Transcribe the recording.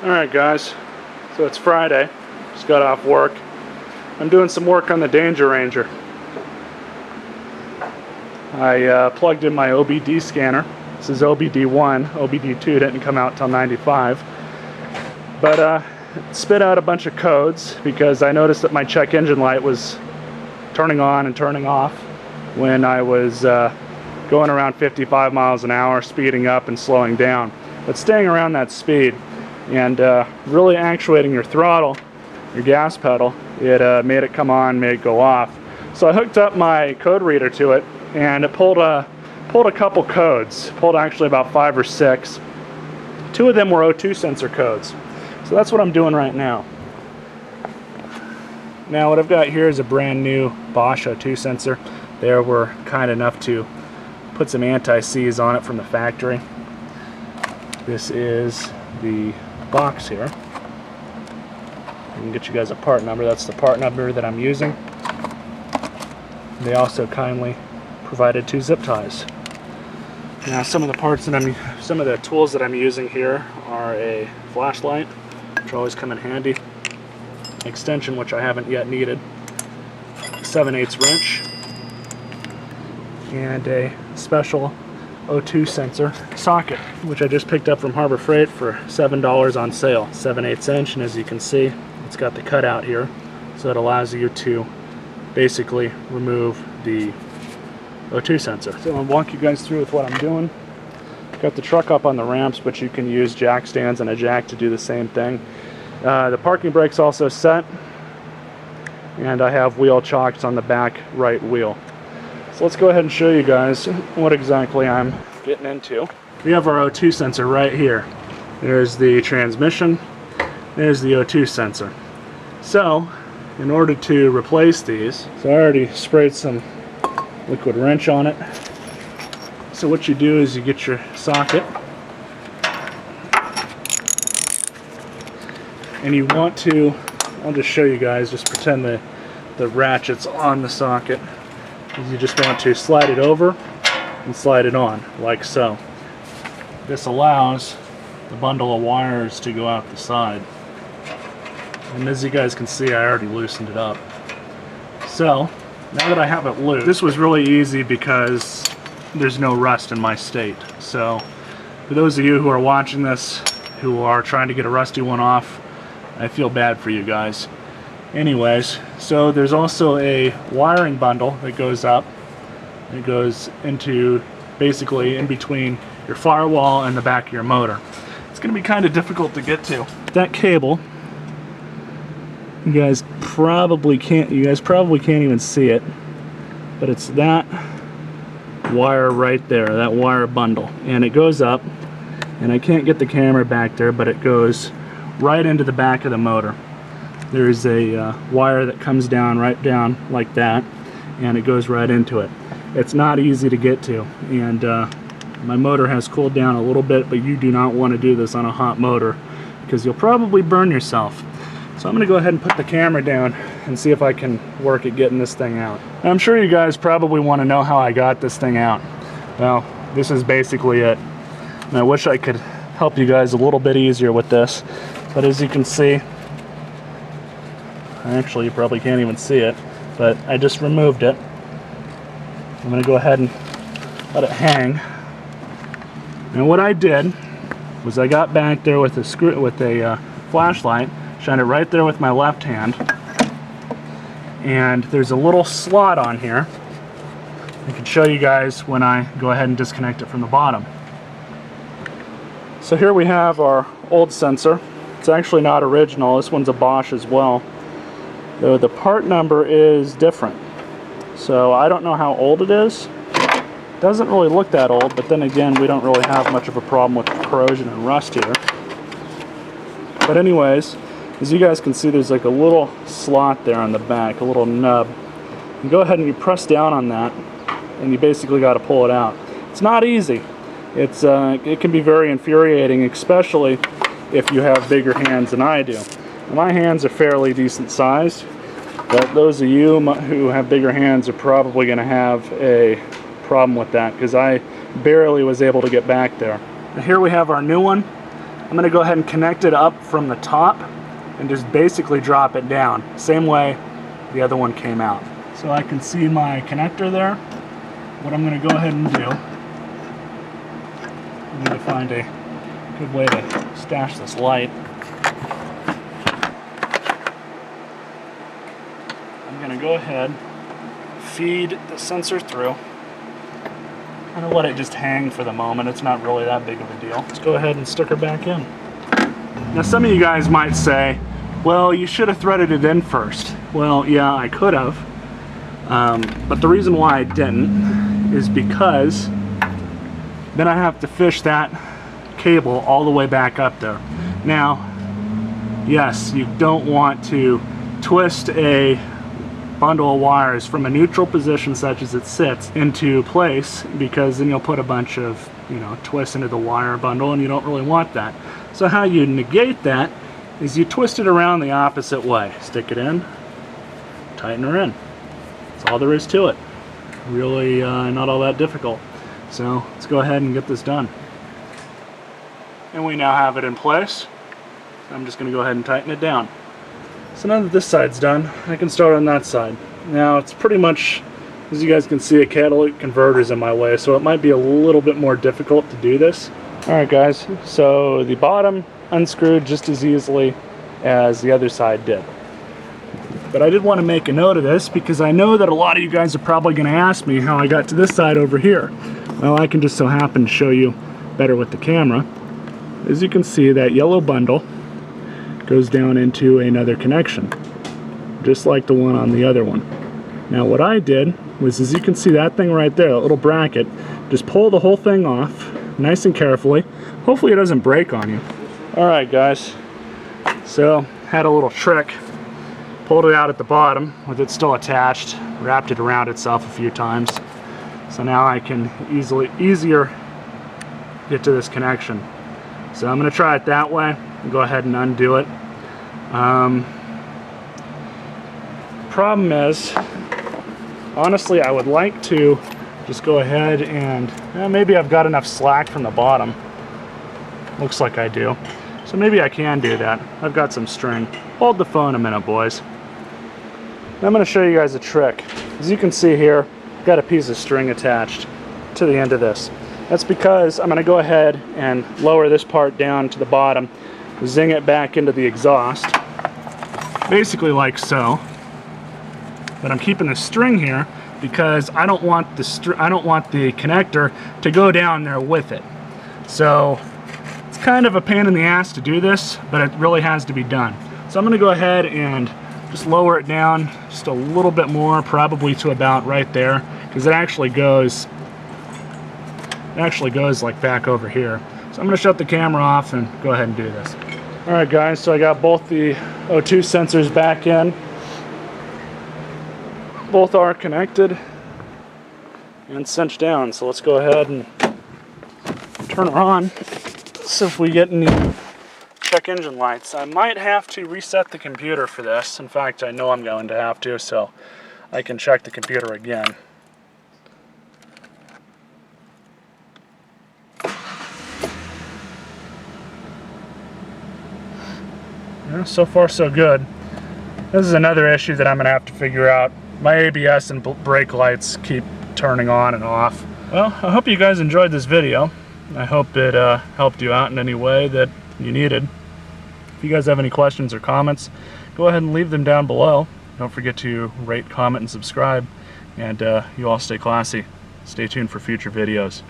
Alright guys, so it's Friday, just got off work. I'm doing some work on the Danger Ranger. I plugged in my OBD scanner. This is OBD1, OBD2 didn't come out till 95. But it spit out a bunch of codes because I noticed that my check engine light was turning on and turning off when I was going around 55 miles an hour, speeding up and slowing down. But staying around that speed and really actuating your throttle, your gas pedal, it made it come on, made it go off. So I hooked up my code reader to it, and it pulled a couple codes. Pulled actually about 5 or 6. 2 of them were O2 sensor codes. So that's what I'm doing right now. Now what I've got here is a brand new Bosch O2 sensor. They were kind enough to put some anti-seize on it from the factory. This is the box here. I can get you guys a part number. That's the part number that I'm using. They also kindly provided 2 zip ties. Now some of the tools that I'm using here are a flashlight, which always come in handy, extension, which I haven't yet needed, 7/8 wrench, and a special O2 sensor socket, which I just picked up from Harbor Freight for $7 on sale. 7/8 inch, and as you can see, it's got the cutout here, so it allows you to basically remove the O2 sensor. So I'll walk you guys through with what I'm doing. Got the truck up on the ramps, but you can use jack stands and a jack to do the same thing. The parking brake's also set, and I have wheel chocks on the back right wheel. So let's go ahead and show you guys what exactly I'm getting into. We have our O2 sensor right here. There's the transmission, there's the O2 sensor. So in order to replace these, so I already sprayed some liquid wrench on it. So what you do is you get your socket, and you want to, I'll just show you guys, just pretend the ratchet's on the socket. You just want to slide it over and slide it on, like so. This allows the bundle of wires to go out the side. And as you guys can see, I already loosened it up. So, now that I have it loose, this was really easy because there's no rust in my state. So, for those of you who are watching this, who are trying to get a rusty one off, I feel bad for you guys. Anyways, so there's also a wiring bundle that goes up. It goes into basically in between your firewall and the back of your motor. It's going to be kind of difficult to get to. That cable, you guys probably can't even see it, but it's that wire right there, that wire bundle, and it goes up, and I can't get the camera back there, but it goes right into the back of the motor. There's a wire that comes down right down like that, and it goes right into it. It's not easy to get to, and my motor has cooled down a little bit, but you do not want to do this on a hot motor because you'll probably burn yourself. So I'm going to go ahead and put the camera down and see if I can work at getting this thing out. Now, I'm sure you guys probably want to know how I got this thing out. Well, this is basically it. And I wish I could help you guys a little bit easier with this, but as you can see, actually you probably can't even see it, but I just removed it. I'm going to go ahead and let it hang. And what I did was I got back there with a flashlight, shined it right there with my left hand, and there's a little slot on here. I can show you guys when I go ahead and disconnect it from the bottom. So here we have our old sensor. It's actually not original. This one's a Bosch as well, though the part number is different. So I don't know how old it is. It doesn't really look that old, but then again, we don't really have much of a problem with corrosion and rust here. But anyways, as you guys can see, there's like a little slot there on the back, a little nub. You go ahead and you press down on that, and you basically got to pull it out. It's not easy. It can be very infuriating, especially if you have bigger hands than I do. My hands are fairly decent sized, but those of you who have bigger hands are probably going to have a problem with that because I barely was able to get back there. Now here we have our new one. I'm going to go ahead and connect it up from the top and just basically drop it down. Same way the other one came out. So I can see my connector there. What I'm going to go ahead and do, I need to find a good way to stash this light. I'm going to go ahead, feed the sensor through. I'm going to let it just hang for the moment. It's not really that big of a deal. Let's go ahead and stick her back in. Now some of you guys might say, well, you should have threaded it in first. Well, yeah, I could have. But the reason why I didn't is because then I have to fish that cable all the way back up there. Now, yes, you don't want to twist a bundle of wires from a neutral position such as it sits into place, because then you'll put a bunch of, twists into the wire bundle, and you don't really want that. So how you negate that is you twist it around the opposite way. Stick it in, tighten her in. That's all there is to it. Really not all that difficult. So let's go ahead and get this done. And we now have it in place. I'm just going to go ahead and tighten it down. So now that this side's done, I can start on that side. Now it's pretty much, as you guys can see, a catalytic converter's in my way, so it might be a little bit more difficult to do this. Alright guys, so the bottom unscrewed just as easily as the other side did. But I did want to make a note of this because I know that a lot of you guys are probably going to ask me how I got to this side over here. Well, I can just so happen to show you better with the camera. As you can see, that yellow bundle goes down into another connection, just like the one on the other one. Now what I did was, as you can see that thing right there, that little bracket, just pull the whole thing off nice and carefully. Hopefully it doesn't break on you. Alright guys, so had a little trick. Pulled it out at the bottom with it still attached, wrapped it around itself a few times. So now I can easier get to this connection. So I'm going to try it that way and go ahead and undo it. Problem is, honestly, I would like to just go ahead and maybe I've got enough slack from the bottom. Looks like I do. So maybe I can do that. I've got some string. Hold the phone a minute, boys. I'm going to show you guys a trick. As you can see here, I've got a piece of string attached to the end of this. That's because I'm going to go ahead and lower this part down to the bottom, zing it back into the exhaust, basically like so. But I'm keeping the string here because I don't want the connector to go down there with it. So it's kind of a pain in the ass to do this, but it really has to be done. So I'm going to go ahead and just lower it down just a little bit more, probably to about right there, because it actually goes like back over here. So I'm going to shut the camera off and go ahead and do this. Alright guys, so I got both the O2 sensors back in. Both are connected and cinched down, so let's go ahead and turn her on. So if we get any check engine lights, I might have to reset the computer for this. In fact, I know I'm going to have to, so I can check the computer again. Yeah, so far so good. This is another issue that I'm going to have to figure out. My ABS and brake lights keep turning on and off. Well, I hope you guys enjoyed this video. I hope it helped you out in any way that you needed. If you guys have any questions or comments, go ahead and leave them down below. Don't forget to rate, comment, and subscribe. And you all stay classy. Stay tuned for future videos.